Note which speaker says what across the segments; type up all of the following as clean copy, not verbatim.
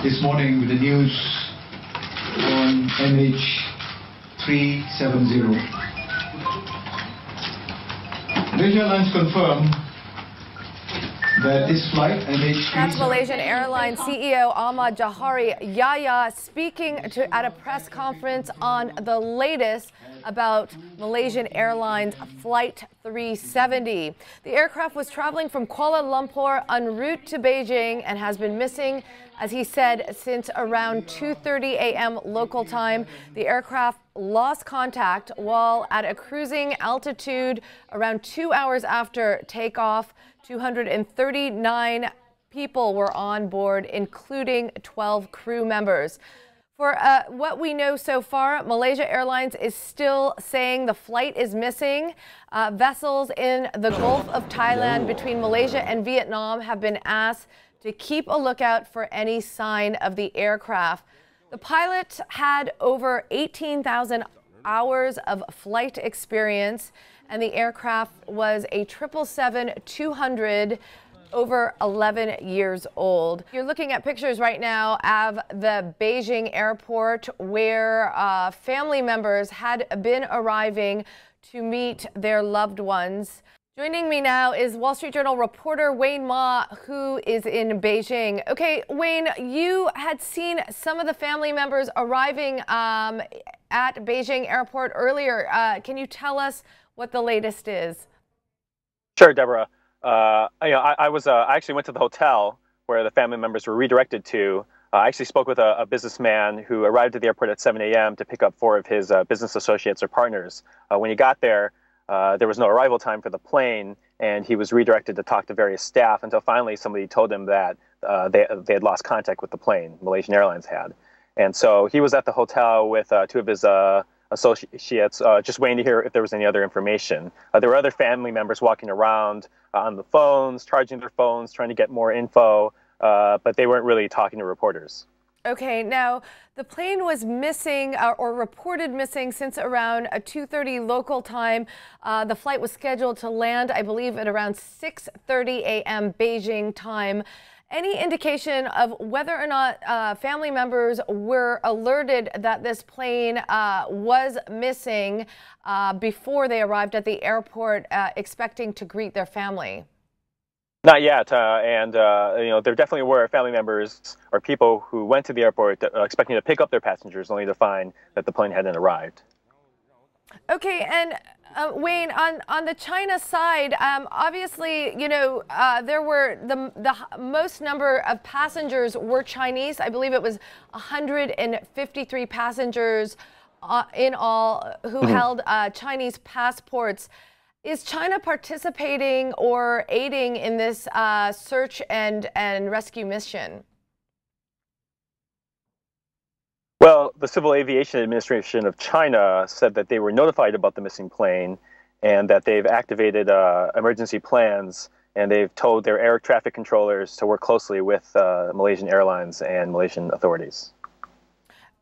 Speaker 1: this morning with the news on MH370. Malaysia Airlines confirmed that this flight, MH370...
Speaker 2: That's Malaysian Airlines CEO Ahmad Johari Yahya speaking at a press conference on the latest about Malaysian Airlines Flight 370. The aircraft was traveling from Kuala Lumpur en route to Beijing and has been missing, as he said, since around 2:30 a.m. local time. The aircraft lost contact while at a cruising altitude around 2 hours after takeoff. 239 people were on board, including 12 crew members. For what we know so far, Malaysia Airlines is still saying the flight is missing. Vessels in the Gulf of Thailand between Malaysia and Vietnam have been asked to keep a lookout for any sign of the aircraft. The pilot had over 18,000 hours of flight experience, and the aircraft was a 777-200, over 11 years old. You're looking at pictures right now of the Beijing airport, where family members had been arriving to meet their loved ones. Joining me now is Wall Street Journal reporter Wayne Ma, who is in Beijing. Okay, Wayne, you had seen some of the family members arriving at Beijing airport earlier. Can you tell us what the latest is?
Speaker 3: Sure, Deborah. I actually went to the hotel where the family members were redirected to. I actually spoke with a businessman who arrived at the airport at 7 a.m. to pick up 4 of his business associates or partners. When he got there, there was no arrival time for the plane, and he was redirected to talk to various staff until finally somebody told him that they had lost contact with the plane. Malaysian Airlines had. And so he was at the hotel with 2 of his associates, just waiting to hear if there was any other information. There were other family members walking around on the phones, charging their phones, trying to get more info, but they weren't really talking to reporters.
Speaker 2: Okay, now the plane was missing or reported missing since around 2:30 local time. The flight was scheduled to land, I believe, at around 6:30 a.m. Beijing time. Any indication of whether or not family members were alerted that this plane was missing before they arrived at the airport expecting to greet their family?
Speaker 3: Not yet, there definitely were family members or people who went to the airport expecting to pick up their passengers, only to find that the plane hadn't arrived.
Speaker 2: Okay, and Wayne, on the China side, obviously, there were the most number of passengers were Chinese. I believe it was 153 passengers in all who held Chinese passports. Is China participating or aiding in this search and rescue mission?
Speaker 3: Well, the Civil Aviation Administration of China said that they were notified about the missing plane and that they've activated emergency plans, and they've told their air traffic controllers to work closely with Malaysian Airlines and Malaysian authorities.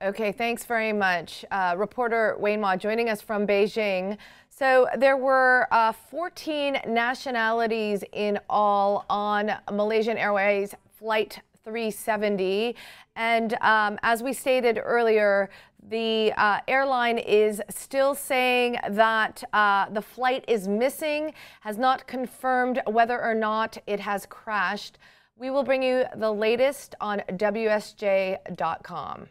Speaker 2: Okay, thanks very much. Reporter Wayne Ma joining us from Beijing. So there were 14 nationalities in all on Malaysian Airways Flight 370. And as we stated earlier, the airline is still saying that the flight is missing, has not confirmed whether or not it has crashed. We will bring you the latest on WSJ.com.